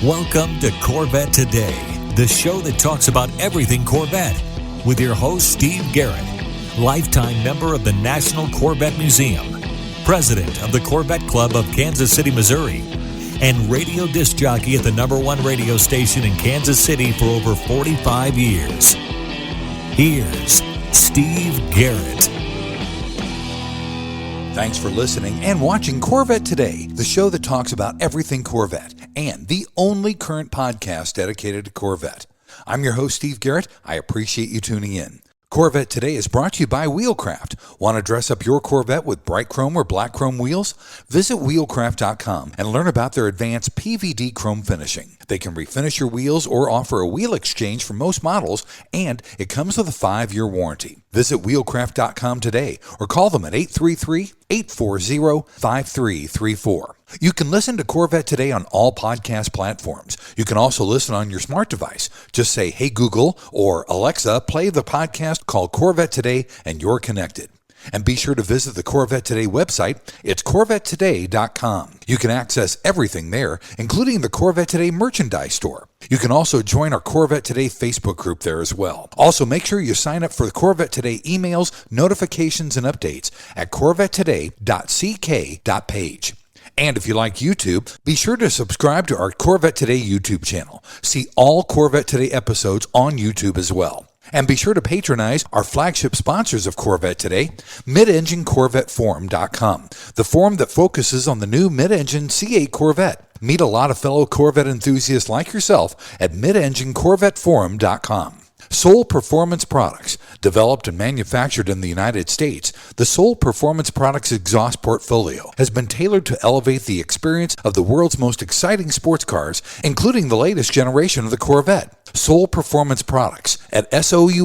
Welcome to Corvette Today, the show that talks about everything Corvette, with your host, Steve Garrett, lifetime member of the National Corvette Museum, president of the Corvette Club of Kansas City, Missouri, and radio disc jockey at the #1 radio station in Kansas City for over 45 years. Here's Steve Garrett. Thanks for listening and watching Corvette Today, the show that talks about everything Corvette, and the only current podcast dedicated to Corvette. I'm your host, Steve Garrett. I appreciate you tuning in. Corvette Today is brought to you by Wheelcraft. Want to dress up your Corvette with bright chrome or black chrome wheels? Visit wheelcraft.com and learn about their advanced PVD chrome finishing. They can refinish your wheels or offer a wheel exchange for most models, and it comes with a 5-year warranty. Visit wheelcraft.com today or call them at 833-840-5334. You can listen to Corvette Today on all podcast platforms. You can also listen on your smart device. Just say, "Hey Google," or "Alexa, play the podcast called Corvette Today," and you're connected. And be sure to visit the Corvette Today website. It's CorvetteToday.com. You can access everything there, including the Corvette Today merchandise store. You can also join our Corvette Today Facebook group there as well. Also, make sure you sign up for the Corvette Today emails, notifications, and updates at CorvetteToday.ck.page. And if you like YouTube, be sure to subscribe to our Corvette Today YouTube channel. See all Corvette Today episodes on YouTube as well. And be sure to patronize our flagship sponsors of Corvette Today, MidEngineCorvetteForum.com, the forum that focuses on the new mid-engine C8 Corvette. Meet a lot of fellow Corvette enthusiasts like yourself at MidEngineCorvetteForum.com. Soul Performance Products. Developed and manufactured in the United States, the Soul Performance Products exhaust portfolio has been tailored to elevate the experience of the world's most exciting sports cars, including the latest generation of the Corvette. Soul Performance Products at SOULPP.com,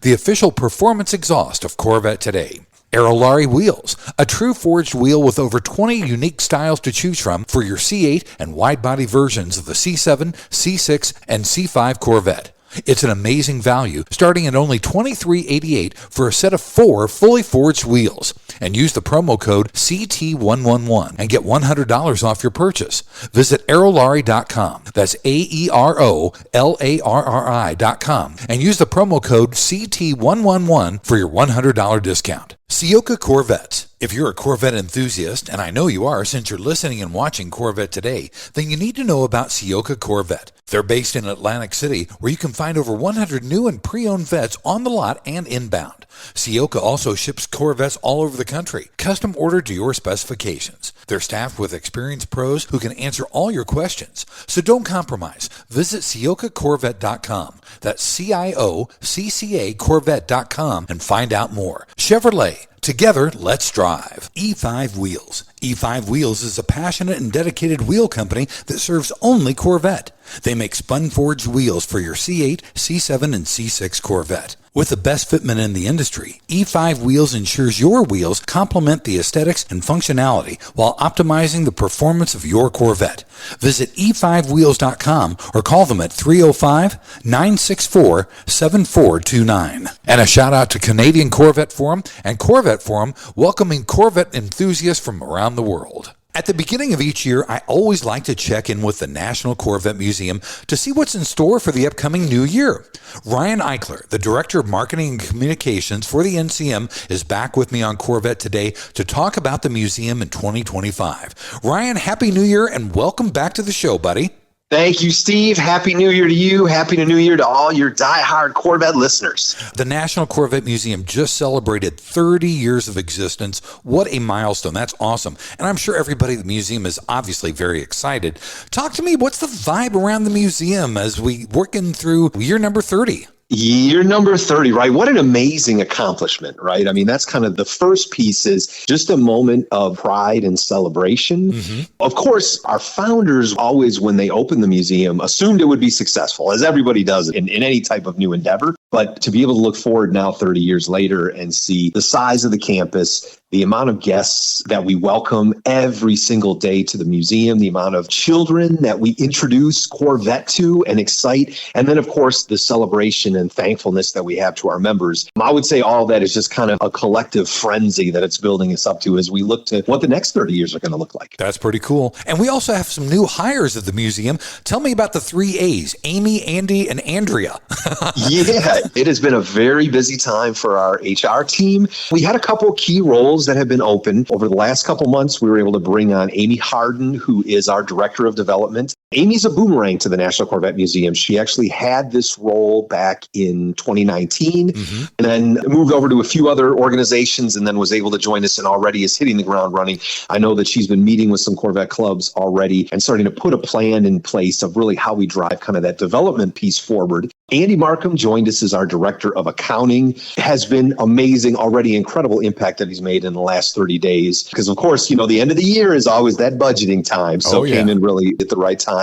the official performance exhaust of Corvette Today. Aerolarri Wheels, a true forged wheel with over 20 unique styles to choose from for your C8 and wide-body versions of the C7, C6, and C5 Corvette. It's an amazing value, starting at only $23.88 for a set of 4 fully forged wheels. And use the promo code CT111 and get $100 off your purchase. Visit Aerolarri.com. That's AEROLARRI.com. And use the promo code CT111 for your $100 discount. Ciocca Corvettes. If you're a Corvette enthusiast, and I know you are since you're listening and watching Corvette Today, then you need to know about Ciocca Corvette. They're based in Atlantic City, where you can find over 100 new and pre-owned vets on the lot and inbound. Ciocca also ships Corvettes all over the country, custom ordered to your specifications. They're staffed with experienced pros who can answer all your questions. So don't compromise. Visit CioccaCorvette.com. That's CIOCCA Corvette.com and find out more. Chevrolet. Together, let's drive. E5 Wheels. E5 Wheels is a passionate and dedicated wheel company that serves only Corvette. They make spun-forged wheels for your C8, C7, and C6 Corvette. With the best fitment in the industry, E5 Wheels ensures your wheels complement the aesthetics and functionality while optimizing the performance of your Corvette. Visit e5wheels.com or call them at 305-964-7429. And a shout out to Canadian Corvette Forum and Corvette Forum, welcoming Corvette enthusiasts from around the world. At the beginning of each year, I always like to check in with the National Corvette Museum to see what's in store for the upcoming new year. Ryan Eichler, the Director of Marketing and Communications for the NCM, is back with me on Corvette Today to talk about the museum in 2025. Ryan, Happy New Year and welcome back to the show, buddy. Thank you, Steve. Happy New Year to you. Happy New Year to all your diehard Corvette listeners. The National Corvette Museum just celebrated 30 years of existence. What a milestone. That's awesome. And I'm sure everybody at the museum is obviously very excited. Talk to me, what's the vibe around the museum as we working through year number 30? Year number 30, right? What an amazing accomplishment, right? I mean, that's kind of the first piece is just a moment of pride and celebration. Mm-hmm. Of course, our founders always, when they opened the museum, assumed it would be successful, as everybody does in any type of new endeavor. But to be able to look forward now 30 years later and see the size of the campus, the amount of guests that we welcome every single day to the museum, the amount of children that we introduce Corvette to and excite, and then, of course, the celebration and thankfulness that we have to our members. I would say all that is just kind of a collective frenzy that it's building us up to as we look to what the next 30 years are going to look like. That's pretty cool. And we also have some new hires at the museum. Tell me about the 3 A's, Amy, Andy, and Andrea. Yeah, it has been a very busy time for our HR team. We had a couple key roles that have been open. Over the last couple months, we were able to bring on Amy Harden, who is our Director of Development. Amy's a boomerang to the National Corvette Museum. She actually had this role back in 2019 and then moved over to a few other organizations and then was able to join us and already is hitting the ground running. I know that she's been meeting with some Corvette clubs already and starting to put a plan in place of really how we drive kind of that development piece forward. Andy Markham joined us as our Director of Accounting. Has been amazing, already incredible impact that he's made in the last 30 days. Because, of course, the end of the year is always that budgeting time. So came in really at the right time.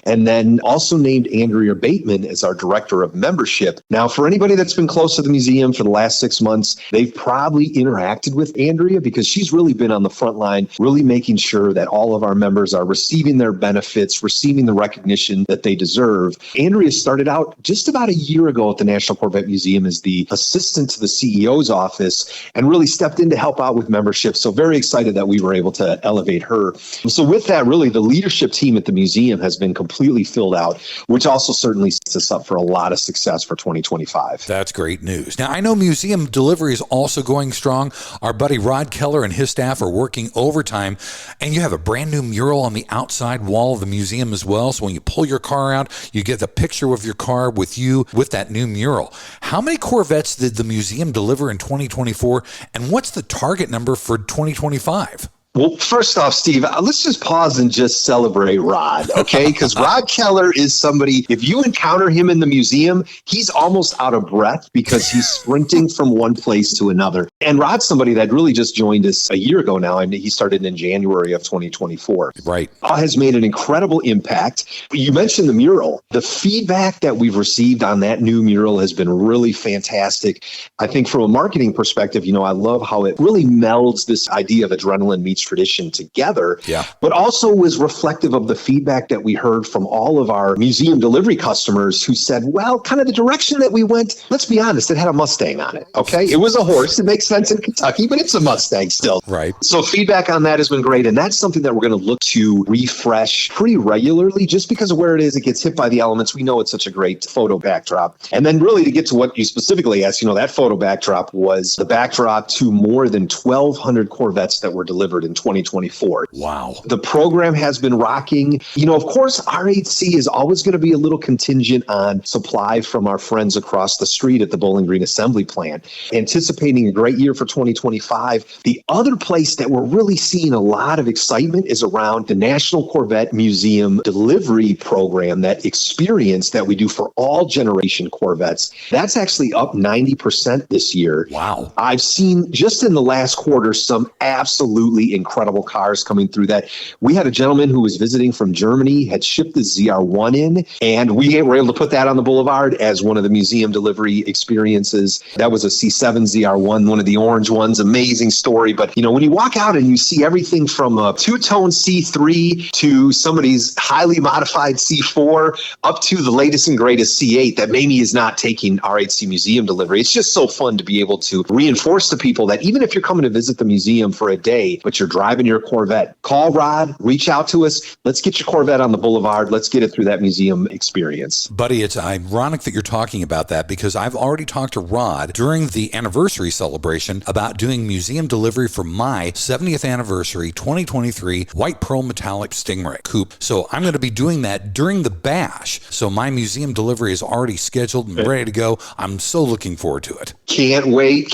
And then also named Andrea Bateman as our Director of Membership. Now, for anybody that's been close to the museum for the last 6 months, they've probably interacted with Andrea because she's really been on the front line, really making sure that all of our members are receiving their benefits, receiving the recognition that they deserve. Andrea started out just about a year ago at the National Corvette Museum as the assistant to the CEO's office and really stepped in to help out with membership. So very excited that we were able to elevate her. So with that, really, the leadership team at the museum has been completely filled out, which also certainly sets us up for a lot of success for 2025. That's great news. Now, I know museum delivery is also going strong. Our buddy Rod Keller and his staff are working overtime, and you have a brand new mural on the outside wall of the museum as well. So when you pull your car out, you get the picture of your car with you with that new mural. How many Corvettes did the museum deliver in 2024, and what's the target number for 2025? Well, first off, Steve, let's just pause and just celebrate Rod, okay? Because Rod Keller is somebody, if you encounter him in the museum, he's almost out of breath because he's sprinting from one place to another. And Rod's somebody that really just joined us a year ago now, and he started in January of 2024. Right. Has made an incredible impact. You mentioned the mural. The feedback that we've received on that new mural has been really fantastic. I think from a marketing perspective, I love how it really melds this idea of adrenaline meets tradition together, but also was reflective of the feedback that we heard from all of our museum delivery customers who said, well, kind of the direction that we went, let's be honest, it had a Mustang on it, okay? It was a horse. It makes sense in Kentucky, but it's a Mustang still. Right. So feedback on that has been great, and that's something that we're going to look to refresh pretty regularly just because of where it is. It gets hit by the elements. We know it's such a great photo backdrop. And then really to get to what you specifically asked, that photo backdrop was the backdrop to more than 1,200 Corvettes that were delivered in 2024. Wow. The program has been rocking. Of course, R8C is always going to be a little contingent on supply from our friends across the street at the Bowling Green Assembly Plant. Anticipating a great year for 2025. The other place that we're really seeing a lot of excitement is around the National Corvette Museum delivery program, that experience that we do for all generation Corvettes. That's actually up 90% this year. Wow. I've seen just in the last quarter some absolutely incredible cars coming through that. We had a gentleman who was visiting from Germany, had shipped the ZR1 in, and we were able to put that on the boulevard as one of the museum delivery experiences. That was a C7 ZR1, one of the orange ones. Amazing story. But, when you walk out and you see everything from a two-tone C3 to somebody's highly modified C4 up to the latest and greatest C8 that maybe is not taking R8C museum delivery, it's just so fun to be able to reinforce to people that even if you're coming to visit the museum for a day, but you're driving your Corvette, call Rod, reach out to us. Let's get your Corvette on the boulevard. Let's get it through that museum experience. Buddy, it's ironic that you're talking about that because I've already talked to Rod during the anniversary celebration about doing museum delivery for my 70th anniversary 2023 White Pearl Metallic Stingray Coupe. So I'm going to be doing that during the bash. So my museum delivery is already scheduled and ready to go. I'm so looking forward to it. Can't wait.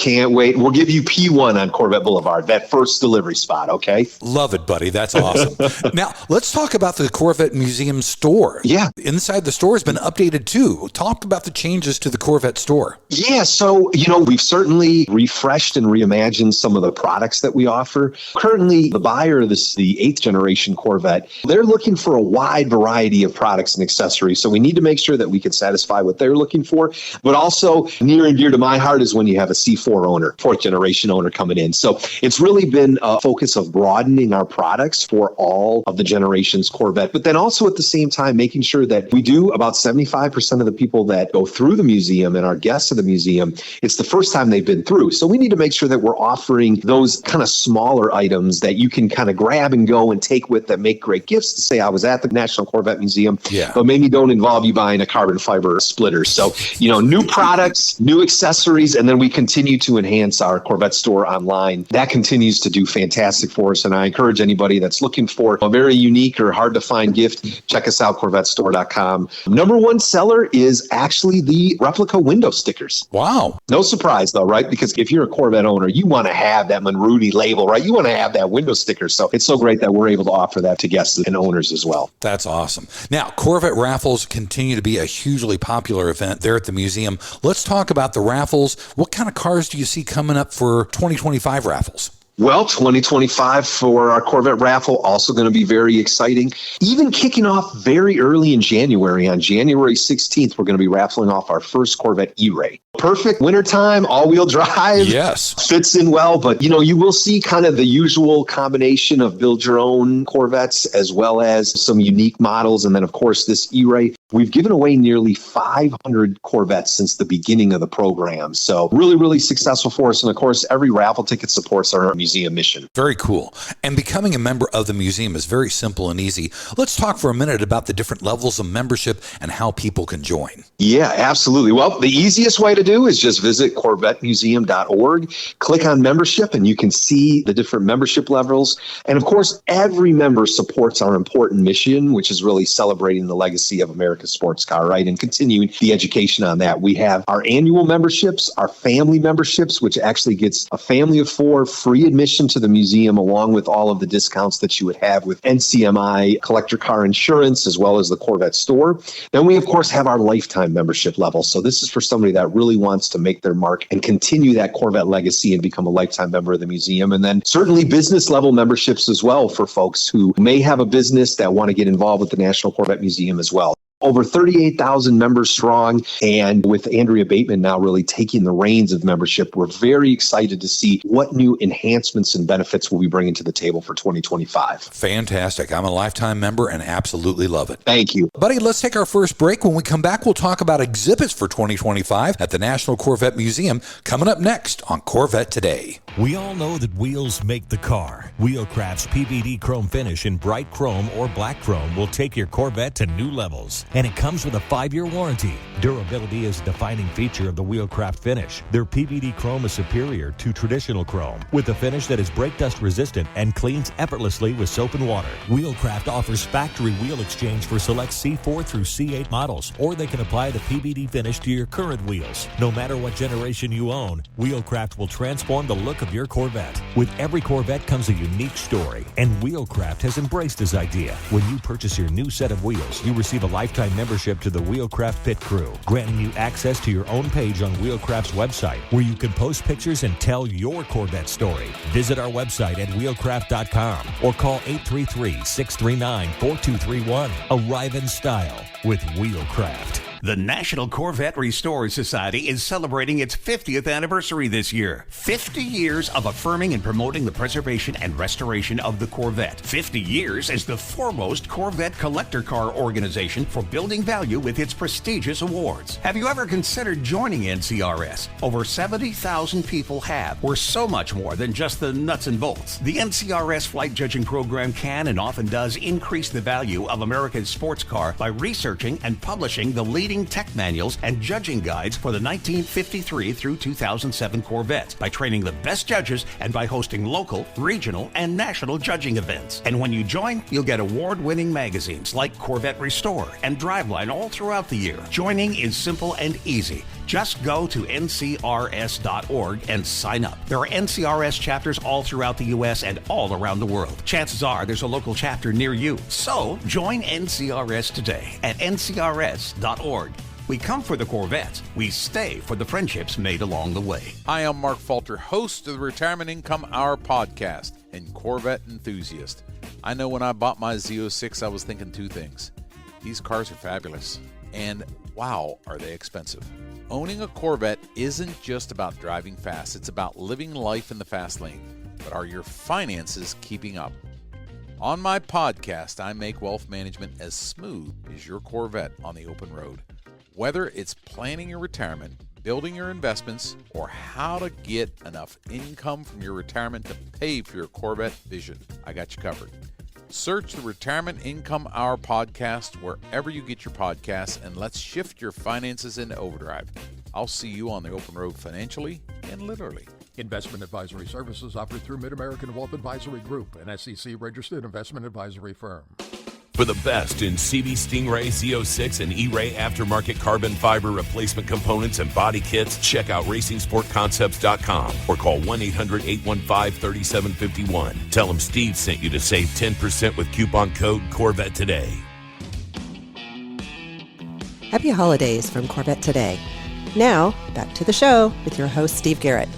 We'll give you P1 on Corvette Boulevard, that first delivery spot, okay? Love it, buddy. That's awesome. Now, let's talk about the Corvette Museum store. Yeah. Inside the store has been updated too. Talk about the changes to the Corvette store. Yeah, so, we've certainly refreshed refreshed and reimagined some of the products that we offer. Currently, the buyer of the 8th generation Corvette, they're looking for a wide variety of products and accessories. So we need to make sure that we can satisfy what they're looking for. But also near and dear to my heart is when you have a C4 owner, 4th generation owner coming in. So it's really been a focus of broadening our products for all of the generations Corvette, but then also at the same time making sure that we do about 75% of the people that go through the museum and our guests of the museum, it's the first time they've been through. So we need to make sure that we're offering those kind of smaller items that you can kind of grab and go and take with that make great gifts to say, I was at the National Corvette Museum, but maybe don't involve you buying a carbon fiber splitter. So, new products, new accessories, and then we continue to enhance our Corvette store online. That continues to do fantastic for us. And I encourage anybody that's looking for a very unique or hard to find gift, check us out, CorvetteStore.com. Number one seller is actually the replica window stickers. Wow. No surprise though, right? Because if you're a Corvette owner, you want to have that Monruti label, right? You want to have that window sticker. So it's so great that we're able to offer that to guests and owners as well. That's awesome. Now, Corvette raffles continue to be a hugely popular event there at the museum. Let's talk about the raffles. What kind of cars do you see coming up for 2025 raffles? Well, 2025 for our Corvette raffle, also going to be very exciting. Even kicking off very early in January. On January 16th, we're going to be raffling off our first Corvette E-Ray. Perfect wintertime, all-wheel drive. Yes. Fits in well, but you will see kind of the usual combination of build your own Corvettes as well as some unique models. And then, of course, this E-Ray. We've given away nearly 500 Corvettes since the beginning of the program. So really, really successful for us. And of course, every raffle ticket supports our museum mission. Very cool. And becoming a member of the museum is very simple and easy. Let's talk for a minute about the different levels of membership and how people can join. Yeah, absolutely. Well, the easiest way to do is just visit CorvetteMuseum.org, click on membership, and you can see the different membership levels. And of course, every member supports our important mission, which is really celebrating the legacy of America's sports car, right? And continuing the education on that. We have our annual memberships, our family memberships, which actually gets a family of 4 free admission to the museum, along with all of the discounts that you would have with NCMI collector car insurance, as well as the Corvette store. Then we, of course, have our lifetime membership level. So this is for somebody that really wants to make their mark and continue that Corvette legacy and become a lifetime member of the museum. And then certainly business level memberships as well for folks who may have a business that want to get involved with the National Corvette Museum as well. Over 38,000 members strong. And with Andrea Bateman now really taking the reins of membership, we're very excited to see what new enhancements and benefits we'll be bringing to the table for 2025. Fantastic. I'm a lifetime member and absolutely love it. Thank you. Buddy, let's take our first break. When we come back, we'll talk about exhibits for 2025 at the National Corvette Museum, coming up next on Corvette Today. We all know that wheels make the car. Wheelcraft's PVD chrome finish in bright chrome or black chrome will take your Corvette to new levels. And it comes with a 5-year warranty. Durability is a defining feature of the Wheelcraft finish. Their PVD chrome is superior to traditional chrome, with a finish that is brake dust resistant and cleans effortlessly with soap and water. Wheelcraft offers factory wheel exchange for select C4 through C8 models, or they can apply the PVD finish to your current wheels. No matter what generation you own, Wheelcraft will transform the look of your Corvette. With every Corvette comes a unique story, and Wheelcraft has embraced this idea. When you purchase your new set of wheels, you receive a lifetime membership to the Wheelcraft Pit Crew, granting you access to your own page on Wheelcraft's website, where you can post pictures and tell your Corvette story. Visit our website at wheelcraft.com or call 833-639-4231. Arrive in style with Wheelcraft. The National Corvette Restored Society is celebrating its 50th anniversary this year. 50 years of affirming and promoting the preservation and restoration of the Corvette. 50 years as the foremost Corvette collector car organization for building value with its prestigious awards. Have you ever considered joining NCRS? Over 70,000 people have. We're so much more than just the nuts and bolts. The NCRS flight judging program can and often does increase the value of America's sports car by researching and publishing the leading tech manuals and judging guides for the 1953 through 2007 Corvettes, by training the best judges and by hosting local, regional, and national judging events. And when you join, you'll get award-winning magazines like Corvette Restore and Driveline all throughout the year. Joining is simple and easy. Just go to ncrs.org and sign up. There are NCRS chapters all throughout the U.S. and all around the world. Chances are there's a local chapter near you. So join NCRS today at ncrs.org. We come for the Corvettes. We stay for the friendships made along the way. I am Mark Falter, host of the Retirement Income Hour podcast and Corvette enthusiast. I know when I bought my Z06, I was thinking two things. These cars are fabulous, and wow, are they expensive. Owning a Corvette isn't just about driving fast. It's about living life in the fast lane. But are your finances keeping up? On my podcast, I make wealth management as smooth as your Corvette on the open road. Whether it's planning your retirement, building your investments, or how to get enough income from your retirement to pay for your Corvette vision, I got you covered. Search the Retirement Income Hour podcast wherever you get your podcasts, and let's shift your finances into overdrive. I'll see you on the open road financially and literally. Investment advisory services offered through Mid-American Wealth Advisory Group, an SEC-registered investment advisory firm. For the best in CV Stingray, Z06, and E-Ray aftermarket carbon fiber replacement components and body kits, check out RacingSportConcepts.com or call 1-800-815-3751. Tell them Steve sent you to save 10% with coupon code Corvette Today. Happy holidays from Corvette Today. Now, back to the show with your host, Steve Garrett.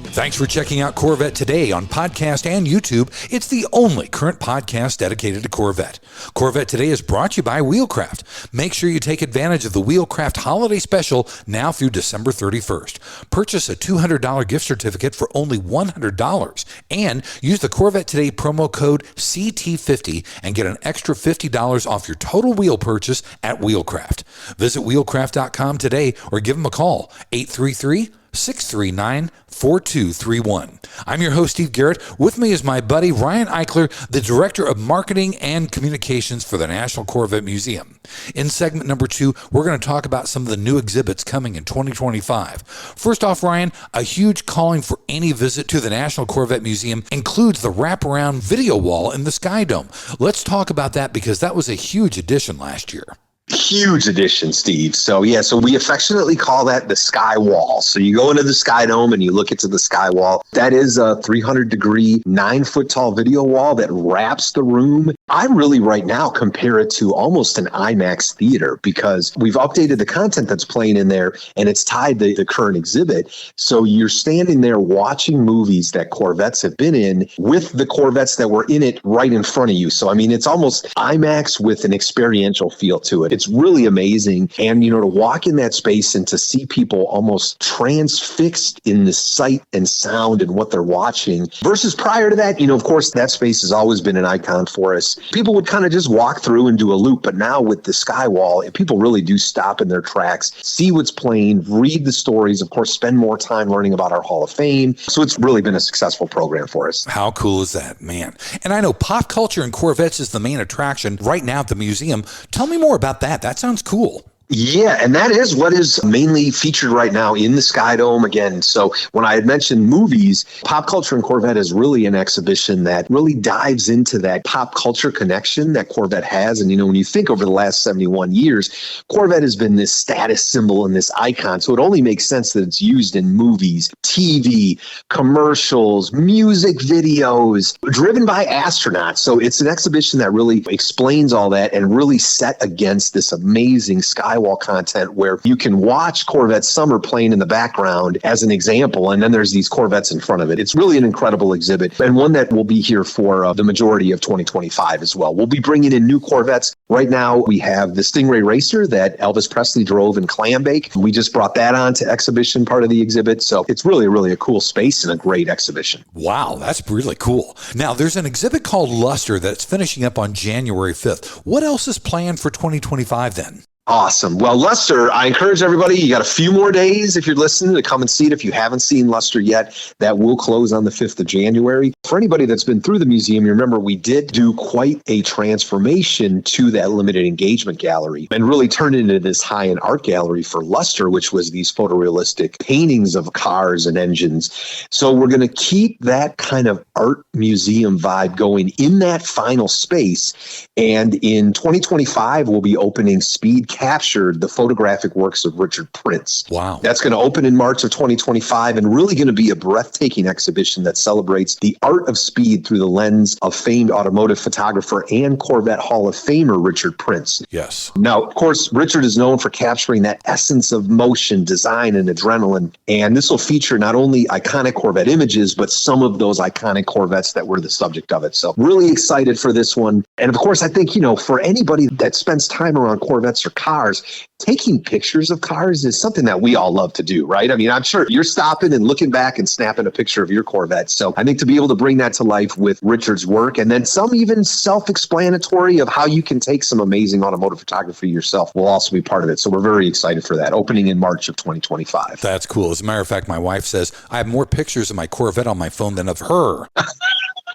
Thanks for checking out Corvette Today on podcast and YouTube. It's the only current podcast dedicated to Corvette. Corvette Today is brought to you by Wheelcraft. Make sure you take advantage of the Wheelcraft holiday special now through December 31st. Purchase a $200 gift certificate for only $100 and use the Corvette Today promo code CT50 and get an extra $50 off your total wheel purchase at Wheelcraft. Visit wheelcraft.com today or give them a call, 833-639-4231. I'm your host, Steve Garrett. With me is my buddy, Ryan Eichler, the Director of Marketing and Communications for the National Corvette Museum. In segment number 2, we're going to talk about some of the new exhibits coming in 2025. First off, Ryan, a huge calling for any visit to the National Corvette Museum includes the wraparound video wall in the Sky Dome. Let's talk about that because that was a huge addition last year. Huge addition, Steve. So we affectionately call that the Sky Wall. So you go into the Sky Dome and you look into the Sky Wall. That is a 300-degree, 9-foot-tall video wall that wraps the room. I really right now compare it to almost an IMAX theater because we've updated the content that's playing in there and it's tied to the current exhibit. So you're standing there watching movies that Corvettes have been in with the Corvettes that were in it right in front of you. So, I mean, it's almost IMAX with an experiential feel to it. It's really amazing. And, to walk in that space and to see people almost transfixed in the sight and sound and what they're watching versus prior to that, of course, that space has always been an icon for us. People would kind of just walk through and do a loop. But now with the Sky Wall, people really do stop in their tracks, see what's playing, read the stories, of course, spend more time learning about our Hall of Fame. So it's really been a successful program for us. How cool is that, man? And I know pop culture and Corvettes is the main attraction right now at the museum. Tell me more about that. That sounds cool. Yeah, and that is what is mainly featured right now in the Sky Dome again. So when I had mentioned movies, Pop Culture and Corvette is really an exhibition that really dives into that pop culture connection that Corvette has. And, when you think over the last 71 years, Corvette has been this status symbol and this icon. So it only makes sense that it's used in movies, TV, commercials, music videos, driven by astronauts. So it's an exhibition that really explains all that and really set against this amazing Sky Wall content where you can watch Corvette Summer playing in the background as an example, and then there's these Corvettes in front of it. It's really an incredible exhibit and one that will be here for the majority of 2025 as well. We'll be bringing in new Corvettes. Right now, we have the Stingray Racer that Elvis Presley drove in Clambake. We just brought that on to exhibition part of the exhibit, so it's really a cool space and a great exhibition. Wow, that's really cool. Now, there's an exhibit called Luster that's finishing up on January 5th. What else is planned for 2025 then? Awesome. Well, Luster, I encourage everybody, you got a few more days if you're listening to come and see it. If you haven't seen Luster yet, that will close on the 5th of January. For anybody that's been through the museum, you remember we did do quite a transformation to that limited engagement gallery and really turned it into this high-end art gallery for Luster, which was these photorealistic paintings of cars and engines. So we're going to keep that kind of art museum vibe going in that final space. And in 2025, we'll be opening speed captured the photographic works of Richard Prince. Wow. That's going to open in March of 2025 and really going to be a breathtaking exhibition that celebrates the art of speed through the lens of famed automotive photographer and Corvette Hall of Famer Richard Prince. Yes. Now, of course, Richard is known for capturing that essence of motion, design, and adrenaline. And this will feature not only iconic Corvette images, but some of those iconic Corvettes that were the subject of it. So really excited for this one. And of course, I think, for anybody that spends time around Corvettes or cars, taking pictures of cars is something that we all love to do, right? I mean, I'm sure you're stopping and looking back and snapping a picture of your Corvette. So I think to be able to bring that to life with Richard's work, and then some even self-explanatory of how you can take some amazing automotive photography yourself will also be part of it. So we're very excited for that, opening in March of 2025. That's cool. As a matter of fact, my wife says, I have more pictures of my Corvette on my phone than of her.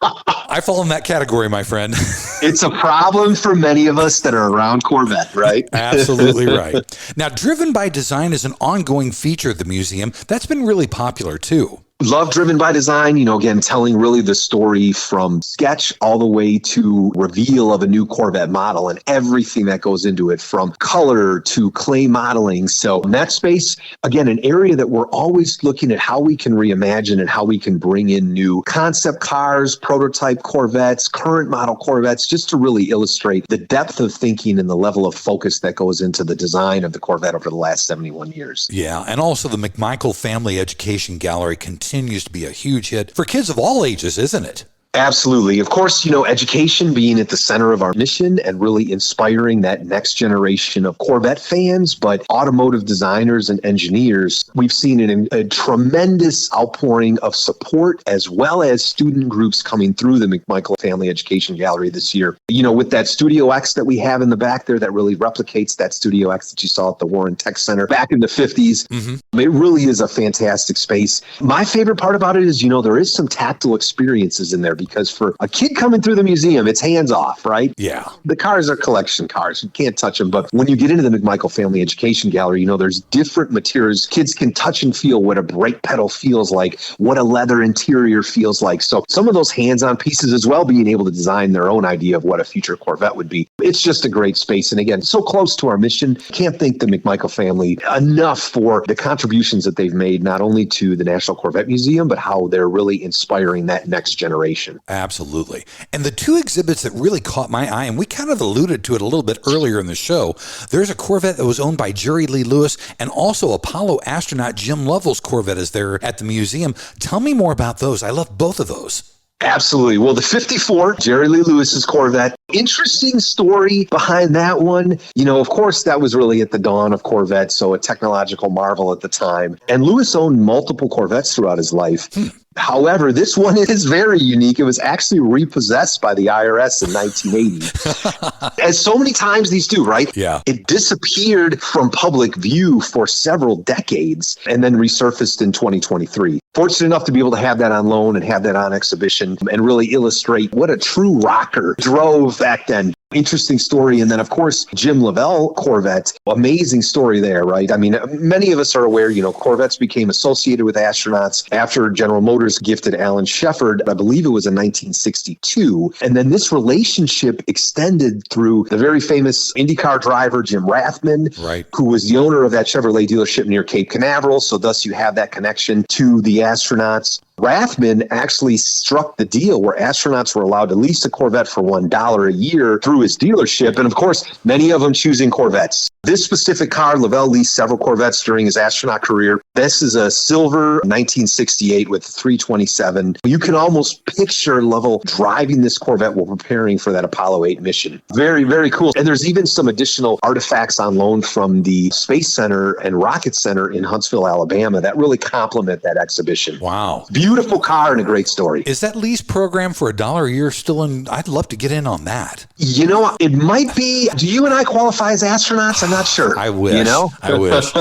I fall in that category, my friend. It's a problem for many of us that are around Corvette, right? Absolutely right. Now, Driven by Design is an ongoing feature at the museum. That's been really popular, too. Love Driven by Design, again, telling really the story from sketch all the way to reveal of a new Corvette model and everything that goes into it, from color to clay modeling. So in that space, again, an area that we're always looking at how we can reimagine and how we can bring in new concept cars, prototype Corvettes, current model Corvettes, just to really illustrate the depth of thinking and the level of focus that goes into the design of the Corvette over the last 71 years. Yeah, and also the McMichael Family Education Gallery continues to be a huge hit for kids of all ages, isn't it? Absolutely. Of course, education being at the center of our mission and really inspiring that next generation of Corvette fans, but automotive designers and engineers. We've seen a tremendous outpouring of support as well as student groups coming through the McMichael Family Education Gallery this year. With that Studio X that we have in the back there that really replicates that Studio X that you saw at the Warren Tech Center back in the 50s. Mm-hmm. It really is a fantastic space. My favorite part about it is, there is some tactile experiences in there, because for a kid coming through the museum, it's hands off, right? Yeah. The cars are collection cars. You can't touch them. But when you get into the McMichael Family Education Gallery, there's different materials. Kids can touch and feel what a brake pedal feels like, what a leather interior feels like. So some of those hands-on pieces as well, being able to design their own idea of what a future Corvette would be. It's just a great space. And again, so close to our mission. Can't thank the McMichael family enough for the contributions that they've made, not only to the National Corvette Museum, but how they're really inspiring that next generation. Absolutely. And the two exhibits that really caught my eye, and we kind of alluded to it a little bit earlier in the show, there's a Corvette that was owned by Jerry Lee Lewis, and also Apollo astronaut Jim Lovell's Corvette is there at the museum. Tell me more about those. I love both of those. Absolutely. Well, the 54, Jerry Lee Lewis's Corvette. Interesting story behind that one. Of course, that was really at the dawn of Corvette, so a technological marvel at the time. And Lewis owned multiple Corvettes throughout his life. However, this one is very unique. It was actually repossessed by the IRS in 1980. As so many times these do, right? Yeah. It disappeared from public view for several decades and then resurfaced in 2023. Fortunate enough to be able to have that on loan and have that on exhibition and really illustrate what a true rocker drove back then. Interesting story. And then, of course, Jim Lovell Corvette, amazing story there, right? I mean, many of us are aware, Corvettes became associated with astronauts after General Motors gifted Alan Shepard, I believe it was in 1962. And then this relationship extended through the very famous IndyCar driver, Jim Rathman, right, who was the owner of that Chevrolet dealership near Cape Canaveral. So thus you have that connection to the astronauts. Rathman actually struck the deal where astronauts were allowed to lease a Corvette for $1 a year through his dealership. And of course, many of them choosing Corvettes. This specific car, Lovell leased several Corvettes during his astronaut career. This is a silver 1968 with 327. You can almost picture Lovell driving this Corvette while preparing for that Apollo 8 mission. Very, very cool. And there's even some additional artifacts on loan from the Space Center and Rocket Center in Huntsville, Alabama that really complement that exhibition. Wow. Beautiful car and a great story. Is that lease program for $1 a year still in? I'd love to get in on that. It might be. Do you and I qualify as astronauts? I'm not sure. I wish. I wish.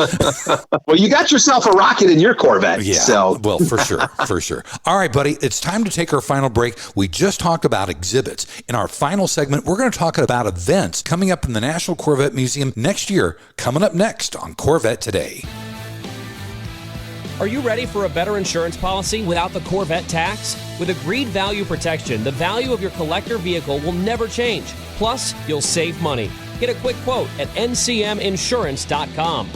Well, you got yourself a rocket in your Corvette. Yeah. So. Well, for sure. For sure. All right, buddy. It's time to take our final break. We just talked about exhibits. In our final segment, we're going to talk about events coming up in the National Corvette Museum next year, coming up next on Corvette Today. Are you ready for a better insurance policy without the Corvette tax? With Agreed Value Protection, the value of your collector vehicle will never change. Plus, you'll save money. Get a quick quote at ncminsurance.com.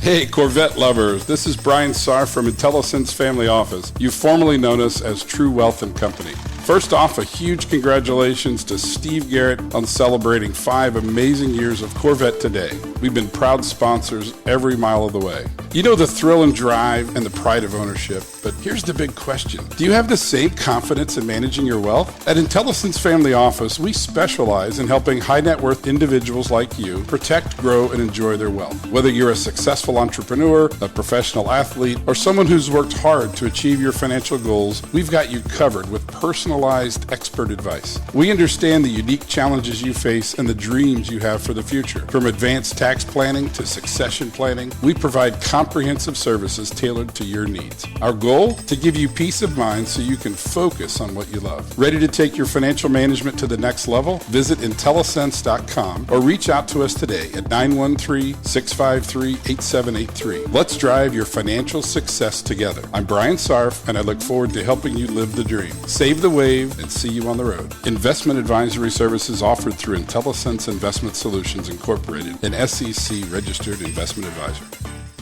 Hey, Corvette lovers, this is Brian Sarr from IntelliSense Family Office. You've formerly known us as True Wealth and Company. First off, a huge congratulations to Steve Garrett on celebrating 5 amazing years of Corvette Today. We've been proud sponsors every mile of the way. You know the thrill and drive and the pride of ownership, but here's the big question. Do you have the same confidence in managing your wealth? At IntelliSense Family Office, we specialize in helping high net worth individuals like you protect, grow, and enjoy their wealth. Whether you're a successful entrepreneur, a professional athlete, or someone who's worked hard to achieve your financial goals, we've got you covered with personalized expert advice. We understand the unique challenges you face and the dreams you have for the future. From advanced tax planning to succession planning, we provide comprehensive services tailored to your needs. Our goal? To give you peace of mind so you can focus on what you love. Ready to take your financial management to the next level? Visit IntelliSense.com or reach out to us today at 913-653-8783. Let's drive your financial success together. I'm Brian Sarf, and I look forward to helping you live the dream. Save the wave and see you on the road. Investment advisory services offered through IntelliSense Investment Solutions Incorporated, an SEC registered investment advisor.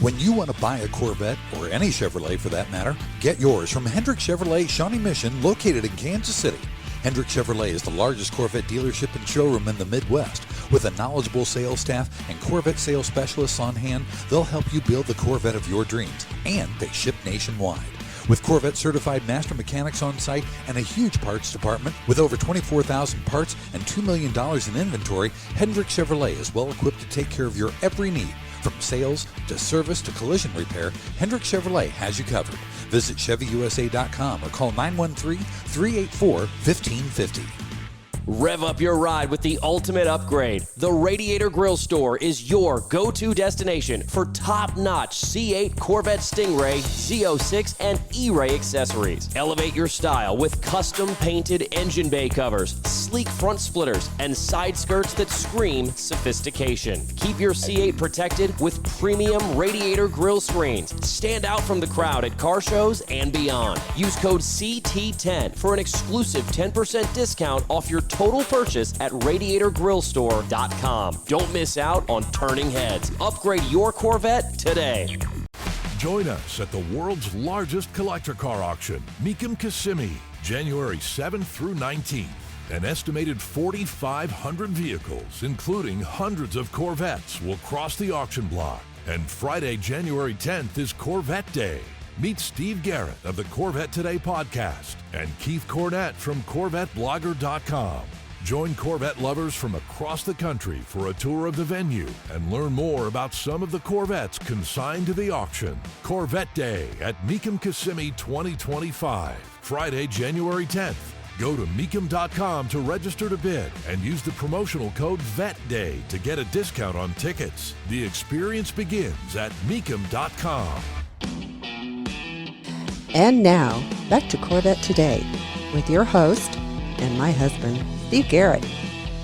When you want to buy a Corvette, or any Chevrolet for that matter, get yours from Hendrick Chevrolet Shawnee Mission, located in Kansas City. Hendrick Chevrolet is the largest Corvette dealership and showroom in the Midwest. With a knowledgeable sales staff and Corvette sales specialists on hand, they'll help you build the Corvette of your dreams, and they ship nationwide. With Corvette certified master mechanics on site and a huge parts department with over 24,000 parts and $2 million in inventory, Hendrick Chevrolet is well equipped to take care of your every need. From sales to service to collision repair, Hendrick Chevrolet has you covered. Visit ChevyUSA.com or call 913-384-1550. Rev up your ride with the ultimate upgrade. The Radiator Grill Store is your go-to destination for top-notch C8 Corvette Stingray, Z06, and E-Ray accessories. Elevate your style with custom-painted engine bay covers, sleek front splitters, and side skirts that scream sophistication. Keep your C8 protected with premium Radiator Grill screens. Stand out from the crowd at car shows and beyond. Use code CT10 for an exclusive 10% discount off your total purchase at RadiatorGrillStore.com. Don't miss out on turning heads. Upgrade your Corvette today. Join us at the world's largest collector car auction, Mecum Kissimmee, January 7th through 19th. An estimated 4,500 vehicles, including hundreds of Corvettes, will cross the auction block. And Friday, January 10th is Corvette Day. Meet Steve Garrett of the Corvette Today podcast and Keith Cornett from CorvetteBlogger.com. Join Corvette lovers from across the country for a tour of the venue and learn more about some of the Corvettes consigned to the auction. Corvette Day at Mecum Kissimmee 2025, Friday, January 10th. Go to Mecum.com to register to bid and use the promotional code VETDAY to get a discount on tickets. The experience begins at Mecum.com. And now, back to Corvette Today with your host and my husband, Steve Garrett.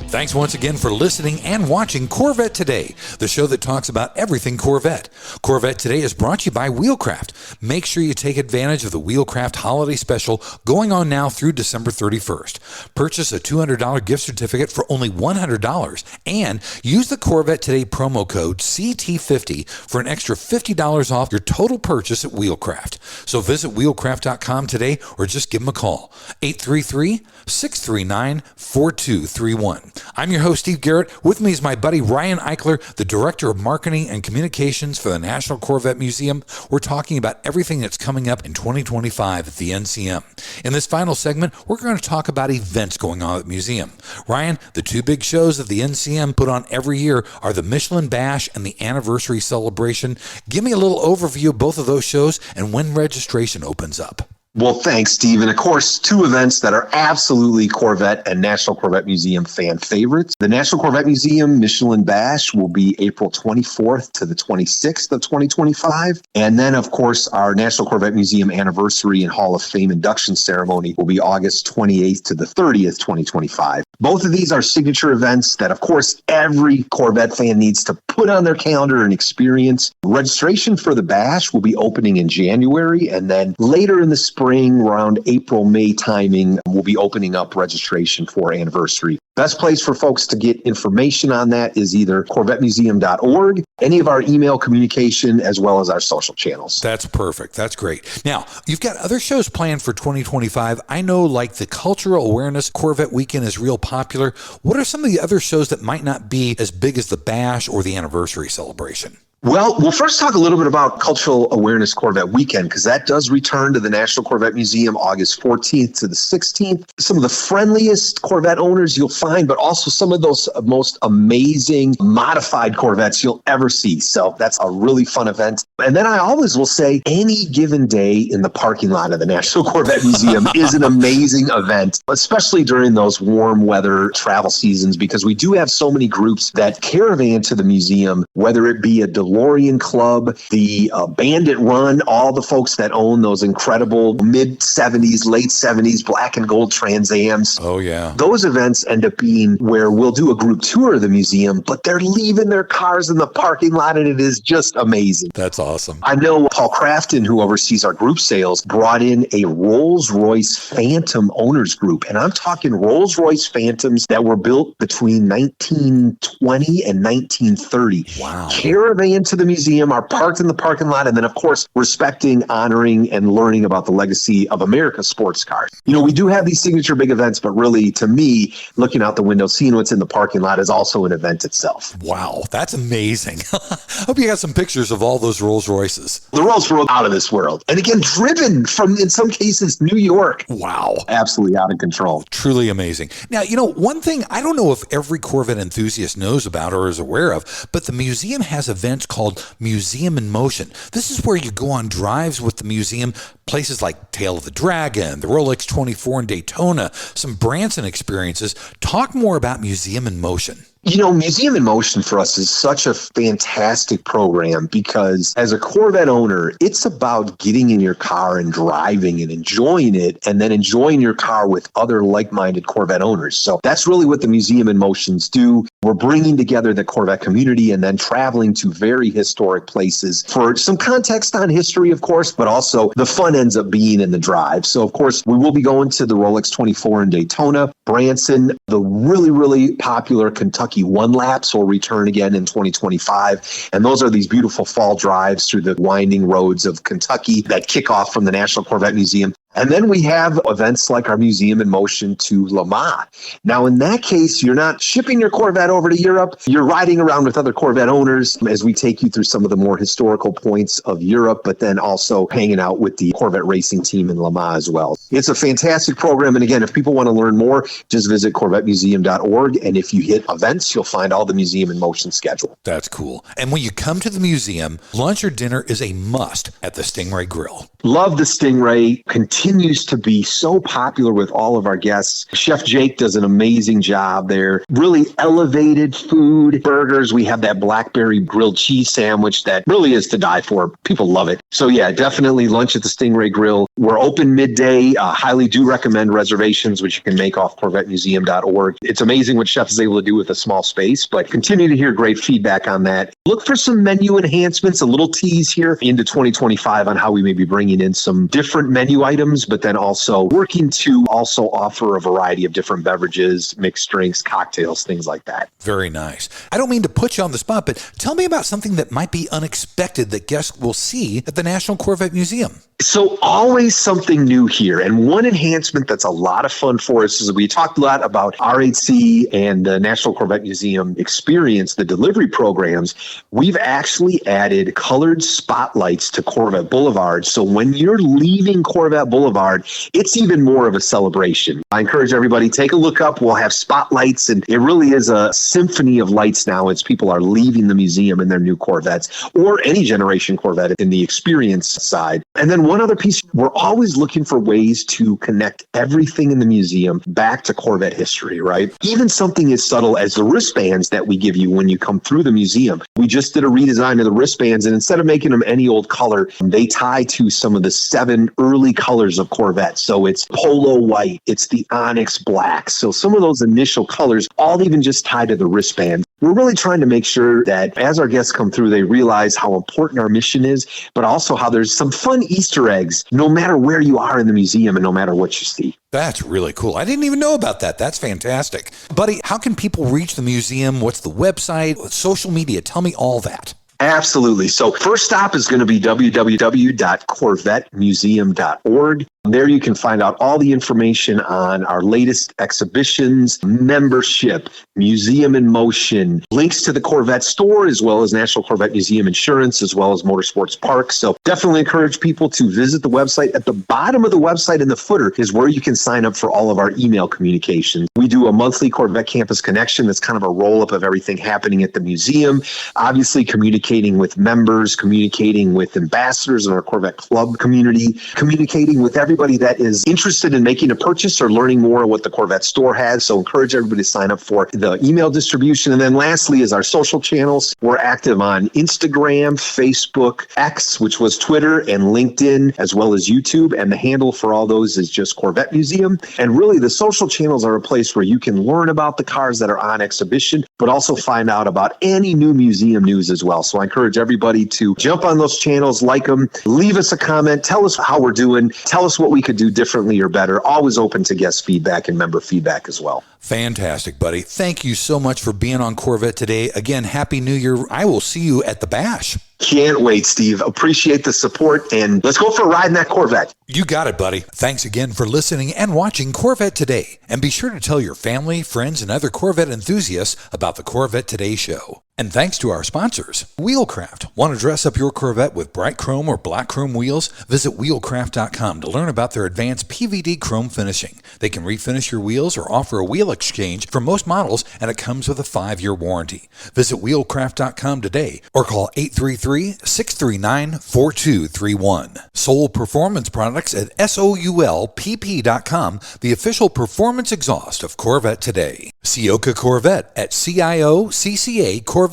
Thanks once again for listening and watching Corvette Today, the show that talks about everything Corvette. Corvette Today is brought to you by Wheelcraft. Make sure you take advantage of the Wheelcraft holiday special going on now through December 31st. Purchase a $200 gift certificate for only $100 and use the Corvette Today promo code CT50 for an extra $50 off your total purchase at Wheelcraft. So visit wheelcraft.com today or just give them a call. 833-639-4231. I'm your host, Steve Garrett. With me is my buddy, Ryan Eichler, the Director of Marketing and Communications for the National Corvette Museum. We're talking about everything that's coming up in 2025 at the NCM. In this final segment, we're going to talk about events going on at the museum. Ryan, the two big shows that the NCM put on every year are the Michelin Bash and the Anniversary Celebration. Give me a little overview of both of those shows and when registration opens up. Well, thanks, Steve. And of course, two events that are absolutely Corvette and National Corvette Museum fan favorites. The National Corvette Museum Michelin Bash will be April 24th to the 26th of 2025. And then, of course, our National Corvette Museum Anniversary and Hall of Fame induction ceremony will be August 28th to the 30th, 2025. Both of these are signature events that, of course, every Corvette fan needs to put on their calendar and experience. Registration for the Bash will be opening in January, and then later in the spring, around April, May timing, we'll be opening up registration for Anniversary. Best place for folks to get information on that is either CorvetteMuseum.org, any of our email communication, as well as our social channels. That's perfect. That's great. Now, you've got other shows planned for 2025. I know like the Cultural Awareness Corvette Weekend is real popular. What are some of the other shows that might not be as big as the Bash or the Anniversary celebration? Well, we'll first talk a little bit about Cultural Awareness Corvette Weekend, because that does return to the National Corvette Museum August 14th to the 16th. Some of the friendliest Corvette owners you'll find, but also some of those most amazing modified Corvettes you'll ever see. So that's a really fun event. And then I always will say any given day in the parking lot of the National Corvette Museum is an amazing event, especially during those warm weather travel seasons, because we do have so many groups that caravan to the museum, whether it be a DeLorean Club, the Bandit Run, all the folks that own those incredible mid-70s, late 70s black and gold Trans Ams. Oh, yeah. Those events end up being where we'll do a group tour of the museum, but they're leaving their cars in the parking lot, and it is just amazing. That's awesome. I know Paul Crafton, who oversees our group sales, brought in a Rolls-Royce Phantom owners group, and I'm talking Rolls-Royce Phantoms that were built between 1920 and 1930. Wow. Caravan to the museum, are parked in the parking lot, and then, of course, respecting, honoring, and learning about the legacy of America's sports cars. You know, we do have these signature big events, but really, to me, looking out the window, seeing what's in the parking lot is also an event itself. Wow, that's amazing. Hope you got some pictures of all those Rolls Royces. The Rolls were out of this world. And again, driven from, in some cases, New York. Wow. Absolutely out of control. Truly amazing. Now, you know, one thing I don't know if every Corvette enthusiast knows about or is aware of, but the museum has events called Museum in Motion. This is where you go on drives with the museum, places like Tail of the Dragon, the Rolex 24 in Daytona, some Branson experiences. Talk more about Museum in Motion. You know, Museum in Motion for us is such a fantastic program because as a Corvette owner, it's about getting in your car and driving and enjoying it, and then enjoying your car with other like-minded Corvette owners. So that's really what the Museum in Motions do. We're bringing together the Corvette community and then traveling to very historic places for some context on history, of course, but also the fun ends up being in the drive. So, of course, we will be going to the Rolex 24 in Daytona, Branson, the really, really popular Kentucky One Laps will return again in 2025. And those are these beautiful fall drives through the winding roads of Kentucky that kick off from the National Corvette Museum. And then we have events like our Museum in Motion to Le Mans. Now, in that case, you're not shipping your Corvette over to Europe. You're riding around with other Corvette owners as we take you through some of the more historical points of Europe, but then also hanging out with the Corvette racing team in Le Mans as well. It's a fantastic program. And again, if people want to learn more, just visit CorvetteMuseum.org. And if you hit events, you'll find all the Museum in Motion schedule. That's cool. And when you come to the museum, lunch or dinner is a must at the Stingray Grill. Love the Stingray. Continues to be so popular with all of our guests. Chef Jake does an amazing job there. Really elevated food, burgers. We have that blackberry grilled cheese sandwich that really is to die for. People love it. So yeah, definitely lunch at the Stingray Grill. We're open midday. Highly do recommend reservations, which you can make off CorvetteMuseum.org. It's amazing what Chef is able to do with a small space, but continue to hear great feedback on that. Look for some menu enhancements, a little tease here into 2025 on how we may be bringing in some different menu items, but then also working to also offer a variety of different beverages, mixed drinks, cocktails, things like that. Very nice. I don't mean to put you on the spot, but tell me about something that might be unexpected that guests will see at the National Corvette Museum. So always something new here. And one enhancement that's a lot of fun for us is we talked a lot about R8C and the National Corvette Museum experience, the delivery programs. We've actually added colored spotlights to Corvette Boulevard. So when you're leaving Corvette Boulevard, it's even more of a celebration. I encourage everybody, take a look up. We'll have spotlights, and it really is a symphony of lights now as people are leaving the museum in their new Corvettes or any generation Corvette in the experience side. And then one other piece, we're always looking for ways to connect everything in the museum back to Corvette history, right? Even something as subtle as the wristbands that we give you when you come through the museum. We just did a redesign of the wristbands, and instead of making them any old color, they tie to some of the 7 early colors of Corvette. So it's polo white, it's the onyx black. So some of those initial colors all even just tie to the wristband. We're really trying to make sure that as our guests come through, they realize how important our mission is, but also how there's some fun Easter eggs, no matter where you are in the museum and no matter what you see. That's really cool. I didn't even know about that. That's fantastic. Buddy, how can people reach the museum? What's the website? Social media? Tell me all that. Absolutely. So first stop is going to be www.corvettemuseum.org. There you can find out all the information on our latest exhibitions, membership, museum in motion, links to the Corvette store, as well as National Corvette Museum insurance, as well as Motorsports Park. So definitely encourage people to visit the website. At the bottom of the website in the footer is where you can sign up for all of our email communications. We do a monthly Corvette Campus Connection. That's kind of a roll-up of everything happening at the museum. Obviously, communicating with members, communicating with ambassadors in our Corvette Club community, communicating with everybody that is interested in making a purchase or learning more of what the Corvette store has. So encourage everybody to sign up for the email distribution. And then lastly is our social channels. We're active on Instagram, Facebook, X, which was Twitter, and LinkedIn, as well as YouTube. And the handle for all those is just Corvette Museum. And really the social channels are a place where you can learn about the cars that are on exhibition, but also find out about any new museum news as well. So I encourage everybody to jump on those channels, like them, leave us a comment, tell us how we're doing, tell us what we could do differently or better. Always open to guest feedback and member feedback as well. Fantastic, buddy. Thank you so much for being on Corvette Today. Again, Happy New Year. I will see you at the Bash. Can't wait, Steve. Appreciate the support, and let's go for a ride in that Corvette. You got it, buddy. Thanks again for listening and watching Corvette Today. And be sure to tell your family, friends, and other Corvette enthusiasts about the Corvette Today show. And thanks to our sponsors, Wheelcraft. Want to dress up your Corvette with bright chrome or black chrome wheels? Visit wheelcraft.com to learn about their advanced PVD chrome finishing. They can refinish your wheels or offer a wheel exchange for most models, and it comes with a 5-year warranty. Visit wheelcraft.com today or call 833-639-4231. Soul Performance Products at SOULPP.com, the official performance exhaust of Corvette Today. Ciocca Corvette at CIOCCA-Corvette.com.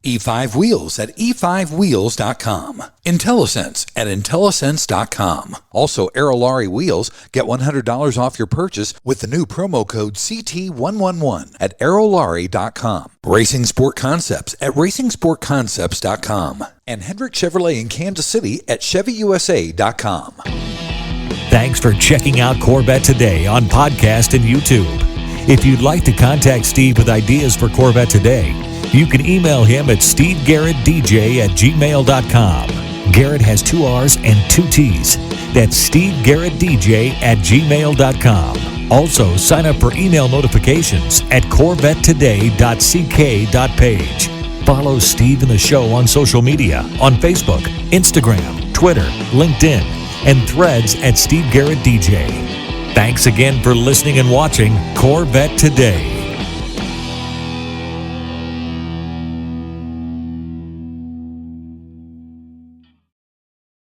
E5 Wheels at E5Wheels.com. IntelliSense at IntelliSense.com. Also, Aerolarri Wheels. Get $100 off your purchase with the new promo code CT111 at Aerolarri.com. Racing Sport Concepts at RacingSportConcepts.com. And Hendrick Chevrolet in Kansas City at ChevyUSA.com. Thanks for checking out Corvette Today on podcast and YouTube. If you'd like to contact Steve with ideas for Corvette Today, you can email him at stevegarrettdj@gmail.com. Garrett has 2 R's and 2 T's. That's stevegarrettdj@gmail.com. Also, sign up for email notifications at corvettetoday.ck.page. Follow Steve and the show on social media on Facebook, Instagram, Twitter, LinkedIn, and Threads at Steve Garrett DJ. Thanks again for listening and watching Corvette Today.